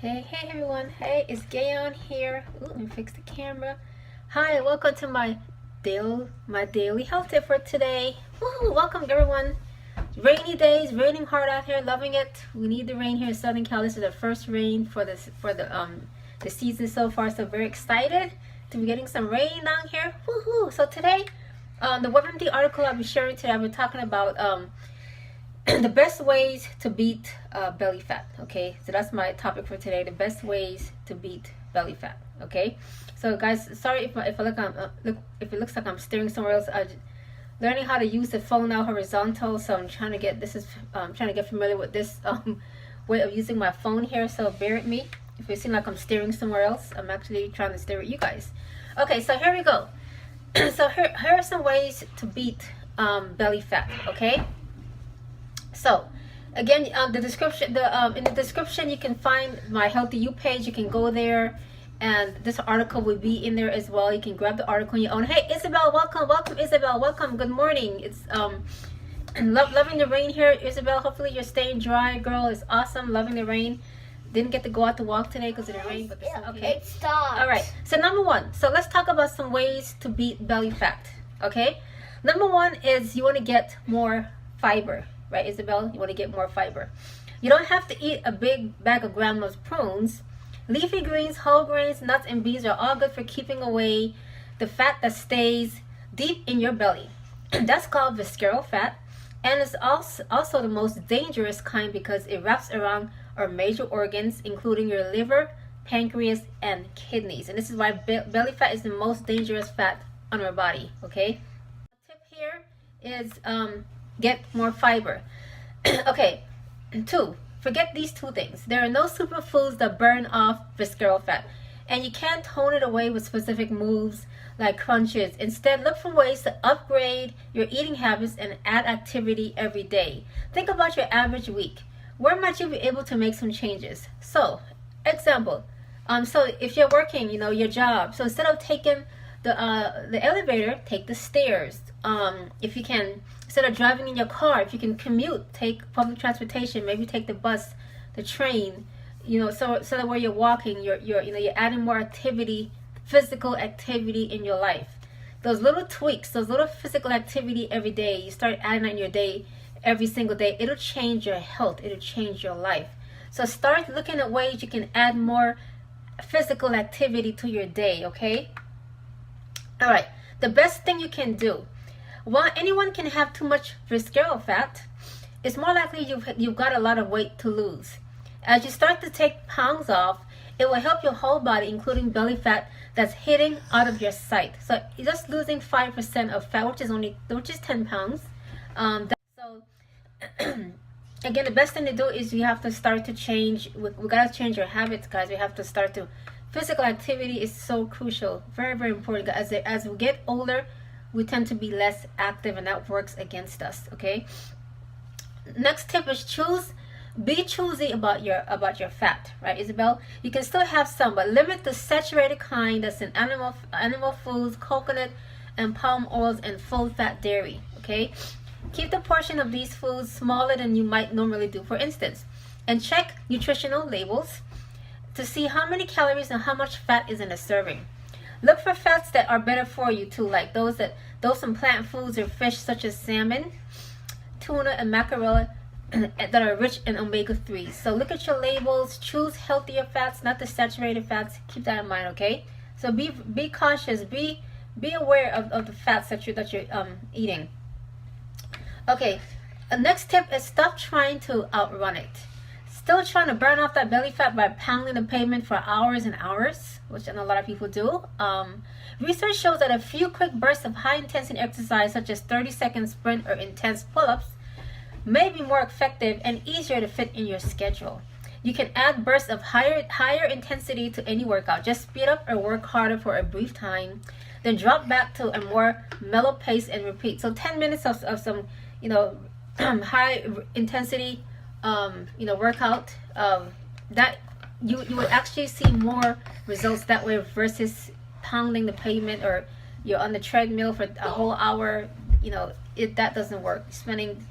Hey everyone. Hey, it's Gayon here. Ooh, let me fix the camera. Hi, welcome to my daily health tip for today. Woo, welcome everyone. Rainy days, raining hard out here, loving it. We need the rain here in Southern Cal. This is the first rain for the season so far, so very excited to be getting some rain down here. Woohoo! So today, the WebMD article I'll be sharing today, I've been talking about the best ways to beat belly fat. Okay, so that's my topic for today, the best ways to beat belly fat. Okay, so guys, sorry if if it looks like I'm staring somewhere else. I'm learning how to use the phone now horizontal, so I'm trying to get trying to get familiar with this way of using my phone here, so bear with me if it seems like I'm staring somewhere else. I'm actually trying to stare at you guys. Okay, so here we go. So here are some ways to beat belly fat. Okay, so again, in the description you can find my Healthy You page. You can go there, and this article will be in there as well. You can grab the article on your own. Hey Isabel, welcome Isabel, welcome. Good morning. It's loving the rain here, Isabel. Hopefully you're staying dry, girl. It's awesome, loving the rain. Didn't get to go out to walk today because of the rain, but it's okay. It stopped. All right. So number one. So let's talk about some ways to beat belly fat. Okay. Number one is you want to get more fiber. Right, Isabel? You want to get more fiber. You don't have to eat a big bag of grandma's prunes. Leafy greens, whole grains, nuts, and beans are all good for keeping away the fat that stays deep in your belly. That's called visceral fat, and it's also the most dangerous kind because it wraps around our major organs, including your liver, pancreas, and kidneys. And this is why belly fat is the most dangerous fat on our body. Okay. The tip here is get more fiber. Okay, two, forget these two things. There are no superfoods that burn off visceral fat, and you can't tone it away with specific moves like crunches. Instead, look for ways to upgrade your eating habits and add activity every day. Think about your average week. Where might you be able to make some changes? So, example, so if you're working, your job, so instead of taking the elevator, take the stairs. If you can, instead of driving in your car, if you can commute, take public transportation. Maybe take the bus, the train. So that where you're walking, you're adding more activity, physical activity in your life. Those little tweaks, those little physical activity every day, you start adding that in your day, every single day. It'll change your health. It'll change your life. So start looking at ways you can add more physical activity to your day. Okay. All right. The best thing you can do. While anyone can have too much visceral fat, it's more likely you've got a lot of weight to lose. As you start to take pounds off, it will help your whole body, including belly fat that's hidden out of your sight. So you're just losing 5% of fat, which is 10 pounds. Again, the best thing to do is we have to start to change. We gotta change our habits, guys. We have to start to. Physical activity is so crucial, very, very important. As we get older, we tend to be less active, and that works against us. Okay. Next tip is be choosy about your fat, right, Isabel? You can still have some, but limit the saturated kind that's in animal foods, coconut and palm oils, and full fat dairy. Okay. Keep the portion of these foods smaller than you might normally do, for instance, and check nutritional labels to see how many calories and how much fat is in a serving. Look for fats that are better for you too, like those from plant foods or fish such as salmon, tuna, and mackerel that are rich in omega-3. So look at your labels, choose healthier fats, not the saturated fats. Keep that in mind, okay? So be cautious, be aware of the fats that you're eating. Okay, the next tip is stop trying to outrun it. Still trying to burn off that belly fat by pounding the pavement for hours and hours, which I know a lot of people do. Research shows that a few quick bursts of high-intensity exercise, such as 30-second sprint or intense pull-ups, may be more effective and easier to fit in your schedule. You can add bursts of higher intensity to any workout. Just speed up or work harder for a brief time, then drop back to a more mellow pace and repeat. So 10 minutes of some, high intensity workout, that you would actually see more results that way versus pounding the pavement, or you're on the treadmill for a whole hour. That doesn't work. Spending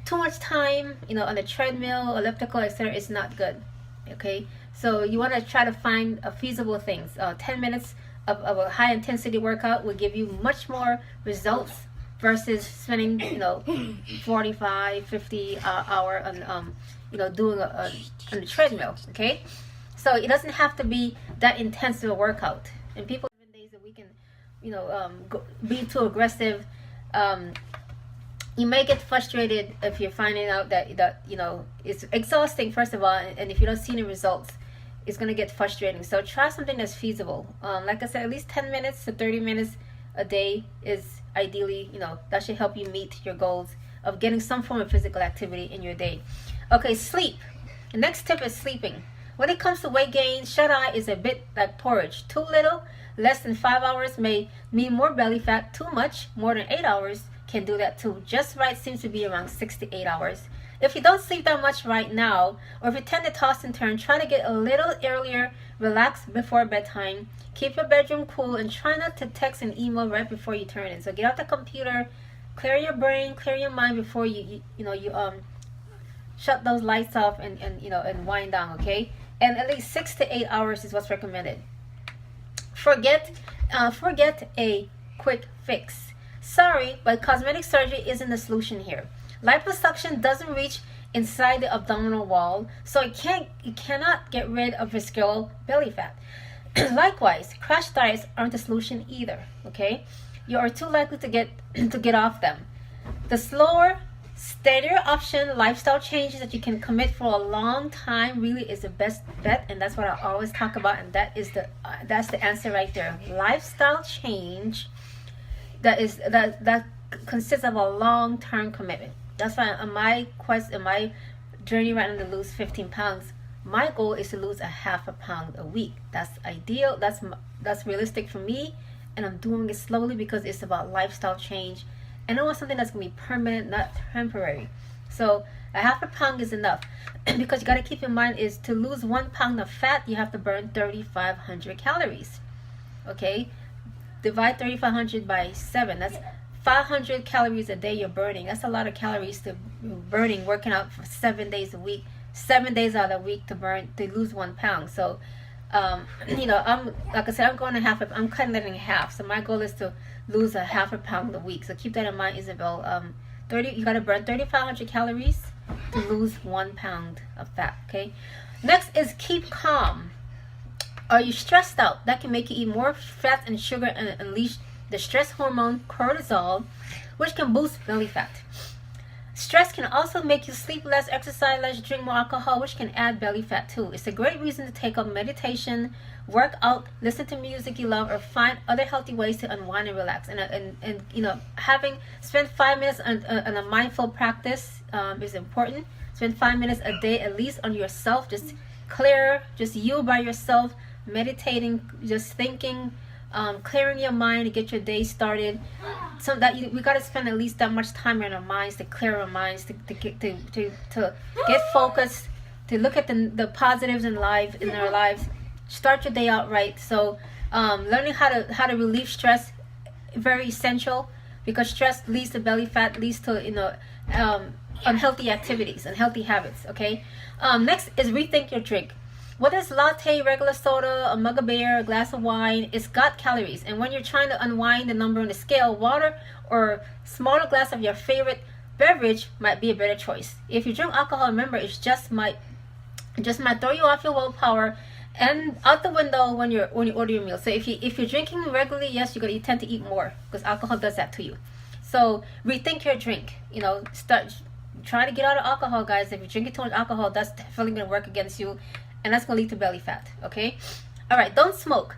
too much time on the treadmill, elliptical, etc. is not good. Okay, so you want to try to find feasible things. 10 minutes of a high intensity workout will give you much more results versus spending 45 50 hour on doing on the treadmill. Okay, so it doesn't have to be that intense of a workout. And people 7 days a week and be too aggressive. You may get frustrated if you're finding out that it's exhausting, first of all, and if you don't see any results, it's going to get frustrating. So try something that's feasible. Like I said, at least 10 minutes to 30 minutes a day is ideally, that should help you meet your goals of getting some form of physical activity in your day. Okay, sleep. The next tip is sleeping. When it comes to weight gain, shut-eye is a bit like porridge. Too little, less than 5 hours may mean more belly fat. Too much, more than 8 hours, can do that too. Just right seems to be around 6 to 8 hours. If you don't sleep that much right now, or if you tend to toss and turn, try to get a little earlier, relax before bedtime, keep your bedroom cool, and try not to text and email right before you turn in. So get off the computer, clear your brain, clear your mind before you shut those lights off and wind down, okay? And at least 6 to 8 hours is what's recommended. Forget a quick fix. Sorry, but cosmetic surgery isn't the solution here. Liposuction doesn't reach inside the abdominal wall, so it cannot get rid of visceral belly fat. Likewise, crash diets aren't the solution either. Okay, you are too likely to get off them. The slower, steadier option, lifestyle changes that you can commit for a long time, really is the best bet, and that's what I always talk about. And that's the answer right there. Lifestyle change that consists of a long-term commitment. That's why on my journey right now to lose 15 pounds, my goal is to lose a half a pound a week. That's ideal. That's realistic for me, and I'm doing it slowly because it's about lifestyle change, and I want something that's gonna be permanent, not temporary. So a half a pound is enough, because you got to keep in mind is to lose 1 pound of fat, you have to burn 3,500 calories. Okay, divide 3,500 by 7. That's 500 calories a day you're burning. That's a lot of calories to burning working out for 7 days a week, 7 days out of the week to lose 1 pound. So I'm like I said, I'm cutting that in half. So my goal is to lose a half a pound a week. So keep that in mind, Isabel. You got to burn 3,500 calories to lose 1 pound of fat. Okay, next is keep calm. Are you stressed out? That can make you eat more fat and sugar and unleash the stress hormone cortisol, which can boost belly fat. Stress can also make you sleep less, exercise less, drink more alcohol, which can add belly fat too. It's a great reason to take up meditation, work out, listen to music you love, or find other healthy ways to unwind and relax. And spend 5 minutes on a mindful practice is important. Spend 5 minutes a day at least on yourself, just you by yourself, meditating, just thinking, clearing your mind to get your day started. So that we got to spend at least that much time in our minds to clear our minds, to get focused, to look at the positives in our lives. Start your day out right. So learning how to relieve stress, very essential, because stress leads to belly fat, leads to unhealthy activities, unhealthy habits. Okay. Next is rethink your drink. Whether it's latte, regular soda, a mug of beer, a glass of wine, it's got calories. And when you're trying to unwind the number on the scale, water or smaller glass of your favorite beverage might be a better choice. If you drink alcohol, remember, it just might throw you off your willpower and out the window when you order your meal. So if you're drinking regularly, yes, you tend to eat more because alcohol does that to you. So rethink your drink. Start trying to get out of alcohol, guys. If you're drinking too much alcohol, that's definitely going to work against you. And that's going to lead to belly fat, okay? All right, don't smoke.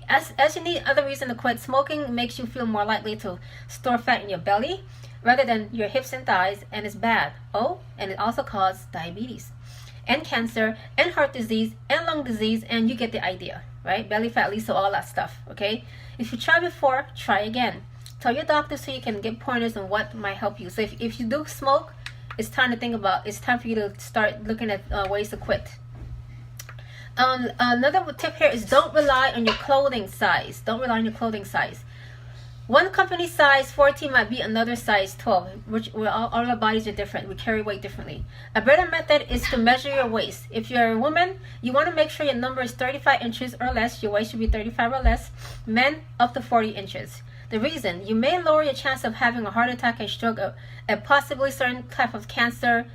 As you need other reason to quit, smoking makes you feel more likely to store fat in your belly rather than your hips and thighs, and it's bad. Oh, and it also causes diabetes and cancer and heart disease and lung disease, and you get the idea, right? Belly fat leads to all that stuff, okay? If you tried before, try again. Tell your doctor so you can get pointers on what might help you. So if you do smoke, it's time for you to start looking at ways to quit. Another tip here is don't rely on your clothing size. One company size 14 might be another size 12, which all our bodies are different. We carry weight differently. A better method is to measure your waist. If you're a woman, you want to make sure your number is 35 inches or less. Your waist should be 35 or less. Men, up to 40 inches. The reason, you may lower your chance of having a heart attack and stroke and possibly certain type of cancer.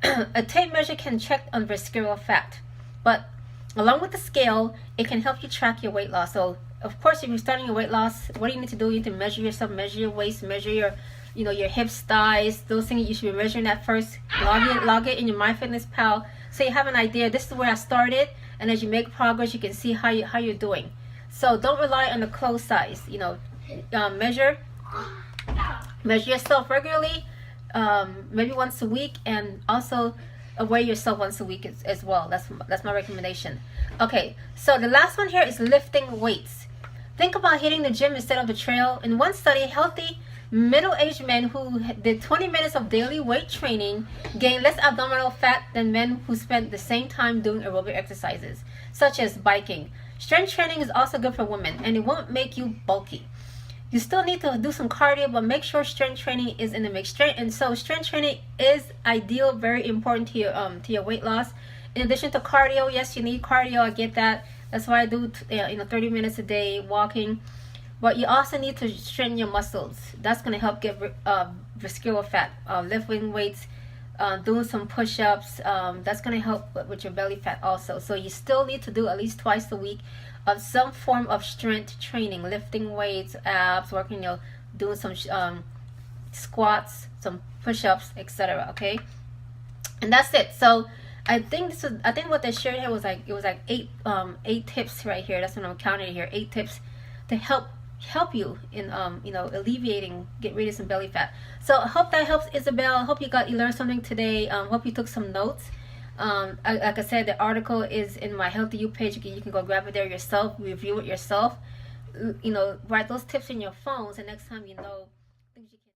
A tape measure can check on visceral fat, but along with the scale, it can help you track your weight loss. So, of course, if you're starting your weight loss, what do you need to do? You need to measure yourself, measure your waist, measure your, your hips, thighs, those things. You should be measuring that first. Log it in your MyFitnessPal, so you have an idea. This is where I started, and as you make progress, you can see how you're doing. So don't rely on the clothes size. Measure yourself regularly, maybe once a week, and also weigh yourself once a week as well. That's my recommendation. Okay, so the last one here is lifting weights. Think about hitting the gym instead of the trail. In one study, healthy middle-aged men who did 20 minutes of daily weight training gained less abdominal fat than men who spent the same time doing aerobic exercises, such as biking. Strength training is also good for women, and it won't make you bulky. You still need to do some cardio, but make sure strength training is in the mix. Strength training is ideal, very important to your weight loss. In addition to cardio, yes, you need cardio. I get that. That's why I do 30 minutes a day walking. But you also need to strengthen your muscles. That's going to help get visceral fat. Lifting weights, doing some push-ups. That's going to help with your belly fat also. So you still need to do at least twice a week of some form of strength training, lifting weights, abs, working, doing some squats, some push-ups, etc. Okay, and that's it. So I think what they shared here was like eight tips right here. That's what I'm counting here. 8 tips to help you in alleviating, get rid of some belly fat. So I hope that helps, Isabel. I hope you learned something today. Hope you took some notes. Like I said, the article is in my Healthy You page. You can go grab it there yourself, review it yourself. Write those tips in your phones, and next time things you can